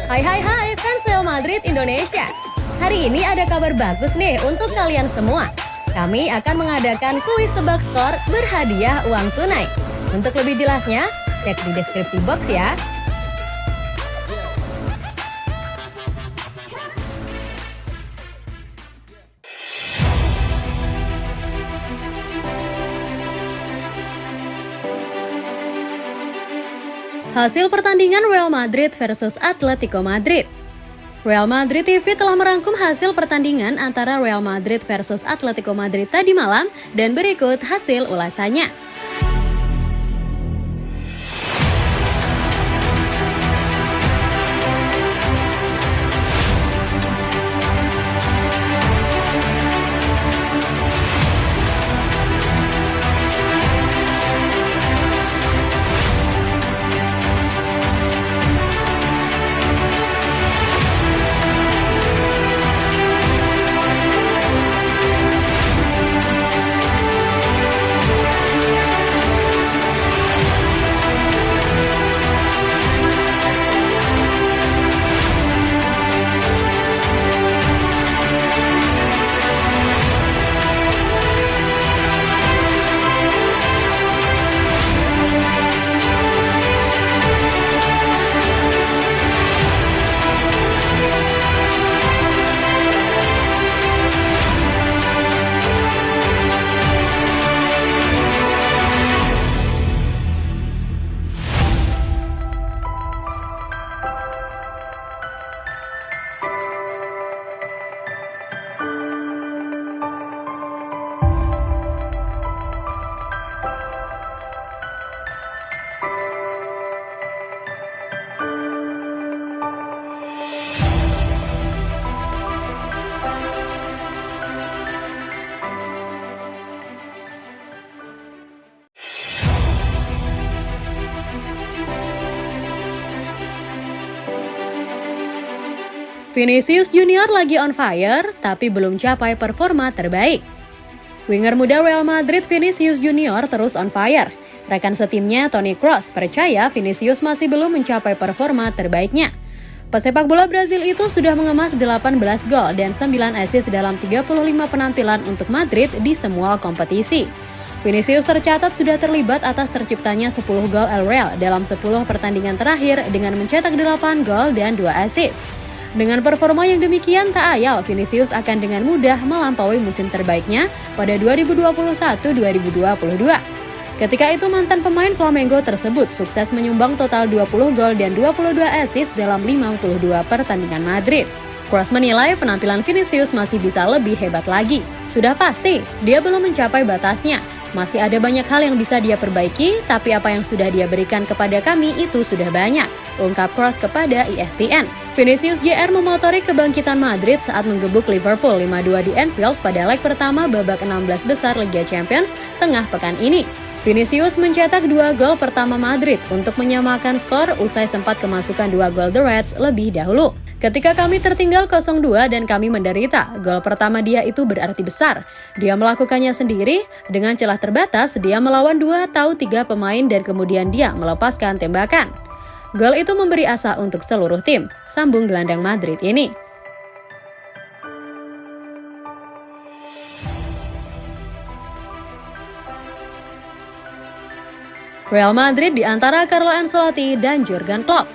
Hai fans Real Madrid Indonesia. Hari ini ada kabar bagus nih untuk kalian semua. Kami akan mengadakan kuis tebak skor berhadiah uang tunai. Untuk lebih jelasnya, cek di deskripsi box ya. Hasil pertandingan Real Madrid versus Atletico Madrid. Real Madrid TV telah merangkum hasil pertandingan antara Real Madrid versus Atletico Madrid tadi malam dan berikut hasil ulasannya. Vinicius Junior lagi on fire, tapi belum capai performa terbaik. Winger muda Real Madrid Vinicius Junior terus on fire. Rekan setimnya Toni Kroos percaya Vinicius masih belum mencapai performa terbaiknya. Pesepak bola Brazil itu sudah mengemas 18 gol dan 9 assist dalam 35 penampilan untuk Madrid di semua kompetisi. Vinicius tercatat sudah terlibat atas terciptanya 10 gol El Real dalam 10 pertandingan terakhir dengan mencetak 8 gol dan 2 assist. Dengan performa yang demikian, tak ayal Vinicius akan dengan mudah melampaui musim terbaiknya pada 2021-2022. Ketika itu mantan pemain Flamengo tersebut sukses menyumbang total 20 gol dan 22 assist dalam 52 pertandingan Madrid. Kroos menilai penampilan Vinicius masih bisa lebih hebat lagi. Sudah pasti, dia belum mencapai batasnya. Masih ada banyak hal yang bisa dia perbaiki, tapi apa yang sudah dia berikan kepada kami itu sudah banyak, ungkap Kroos kepada ESPN. Vinicius Jr. memotori kebangkitan Madrid saat menggebuk Liverpool 5-2 di Anfield pada leg pertama babak 16 besar Liga Champions tengah pekan ini. Vinicius mencetak 2 gol pertama Madrid untuk menyamakan skor usai sempat kemasukan 2 gol The Reds lebih dahulu. Ketika kami tertinggal 0-2 dan kami menderita, gol pertama dia itu berarti besar. Dia melakukannya sendiri, dengan celah terbatas dia melawan 2 atau 3 pemain dan kemudian dia melepaskan tembakan. Gol itu memberi asa untuk seluruh tim, sambung gelandang Madrid ini. Real Madrid di antara Carlo Ancelotti dan Jurgen Klopp.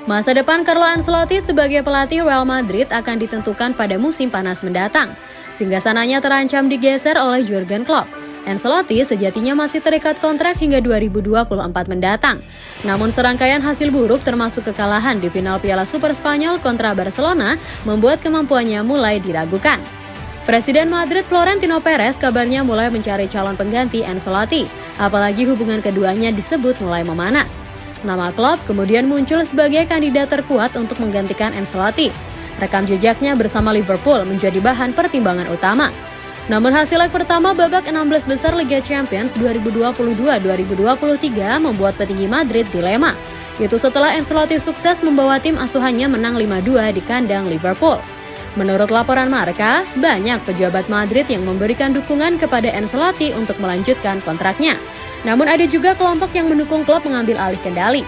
Masa depan Carlo Ancelotti sebagai pelatih Real Madrid akan ditentukan pada musim panas mendatang. Singgasananya terancam digeser oleh Jurgen Klopp. Ancelotti sejatinya masih terikat kontrak hingga 2024 mendatang. Namun serangkaian hasil buruk termasuk kekalahan di final Piala Super Spanyol kontra Barcelona membuat kemampuannya mulai diragukan. Presiden Madrid Florentino Perez kabarnya mulai mencari calon pengganti Ancelotti, apalagi hubungan keduanya disebut mulai memanas. Nama Klopp kemudian muncul sebagai kandidat terkuat untuk menggantikan Ancelotti. Rekam jejaknya bersama Liverpool menjadi bahan pertimbangan utama. Namun hasil leg pertama babak 16 besar Liga Champions 2022-2023 membuat petinggi Madrid dilema. Itu setelah Ancelotti sukses membawa tim asuhannya menang 5-2 di kandang Liverpool. Menurut laporan Marca, banyak pejabat Madrid yang memberikan dukungan kepada Ancelotti untuk melanjutkan kontraknya. Namun ada juga kelompok yang mendukung klub mengambil alih kendali.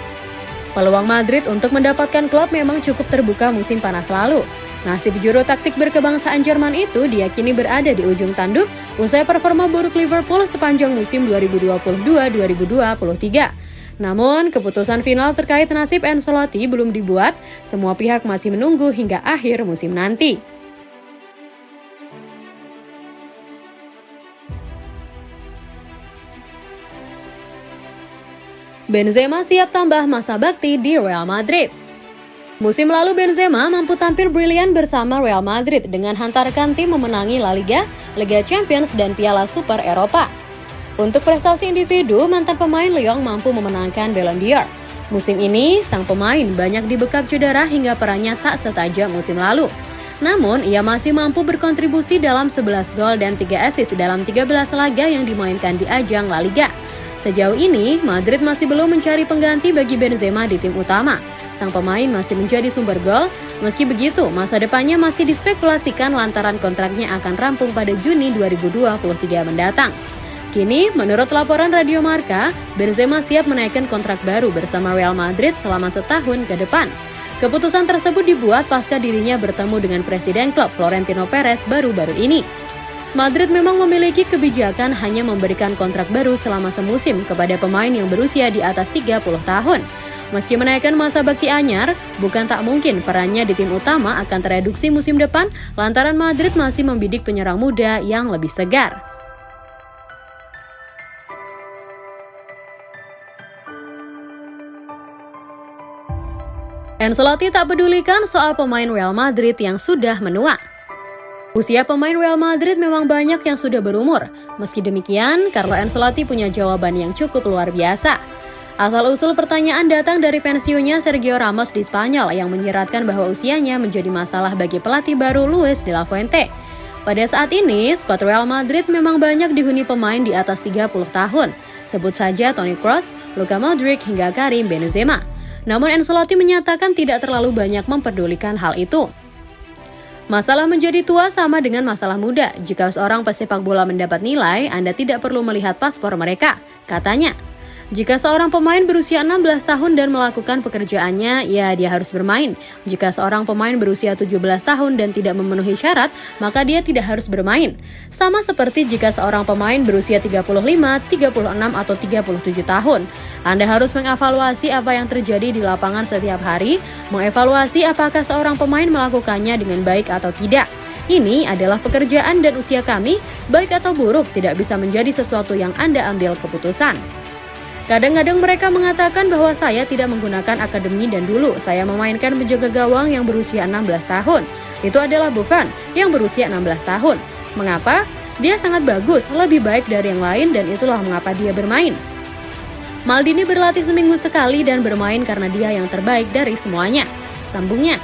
Peluang Madrid untuk mendapatkan klub memang cukup terbuka musim panas lalu. Nasib juru taktik berkebangsaan Jerman itu diyakini berada di ujung tanduk usai performa buruk Liverpool sepanjang musim 2022-2023. Namun, keputusan final terkait nasib Ancelotti belum dibuat, semua pihak masih menunggu hingga akhir musim nanti. Benzema siap tambah masa bakti di Real Madrid. Musim lalu Benzema mampu tampil brilian bersama Real Madrid dengan hantarkan tim memenangi La Liga, Liga Champions, dan Piala Super Eropa. Untuk prestasi individu, mantan pemain Lyon mampu memenangkan Ballon d'Or. Musim ini, sang pemain banyak dibekap cedera hingga perannya tak setajam musim lalu. Namun, ia masih mampu berkontribusi dalam 11 gol dan 3 assist dalam 13 laga yang dimainkan di ajang La Liga. Sejauh ini, Madrid masih belum mencari pengganti bagi Benzema di tim utama. Sang pemain masih menjadi sumber gol, meski begitu masa depannya masih dispekulasikan lantaran kontraknya akan rampung pada Juni 2023 mendatang. Kini, menurut laporan Radio Marca, Benzema siap menaikkan kontrak baru bersama Real Madrid selama setahun ke depan. Keputusan tersebut dibuat pasca dirinya bertemu dengan Presiden klub Florentino Perez baru-baru ini. Madrid memang memiliki kebijakan hanya memberikan kontrak baru selama semusim kepada pemain yang berusia di atas 30 tahun. Meski menaikkan masa bakti anyar, bukan tak mungkin perannya di tim utama akan tereduksi musim depan lantaran Madrid masih membidik penyerang muda yang lebih segar. Ancelotti tak pedulikan soal pemain Real Madrid yang sudah menua. Usia pemain Real Madrid memang banyak yang sudah berumur. Meski demikian, Carlo Ancelotti punya jawaban yang cukup luar biasa. Asal-usul pertanyaan datang dari pensiunnya Sergio Ramos di Spanyol yang menyiratkan bahwa usianya menjadi masalah bagi pelatih baru Luis de la Fuente. Pada saat ini, skuad Real Madrid memang banyak dihuni pemain di atas 30 tahun. Sebut saja Toni Kroos, Luka Modric hingga Karim Benzema. Namun Ancelotti menyatakan tidak terlalu banyak memperdulikan hal itu. Masalah menjadi tua sama dengan masalah muda. Jika seorang pesepak bola mendapat nilai, Anda tidak perlu melihat paspor mereka, katanya. Jika seorang pemain berusia 16 tahun dan melakukan pekerjaannya, ya dia harus bermain. Jika seorang pemain berusia 17 tahun dan tidak memenuhi syarat, maka dia tidak harus bermain. Sama seperti jika seorang pemain berusia 35, 36, atau 37 tahun. Anda harus mengevaluasi apa yang terjadi di lapangan setiap hari, mengevaluasi apakah seorang pemain melakukannya dengan baik atau tidak. Ini adalah pekerjaan dan usia kami, baik atau buruk tidak bisa menjadi sesuatu yang Anda ambil keputusan. Kadang-kadang mereka mengatakan bahwa saya tidak menggunakan akademi dan dulu saya memainkan penjaga gawang yang berusia 16 tahun. Itu adalah Buffon yang berusia 16 tahun. Mengapa? Dia sangat bagus, lebih baik dari yang lain dan itulah mengapa dia bermain. Maldini berlatih seminggu sekali dan bermain karena dia yang terbaik dari semuanya, sambungnya.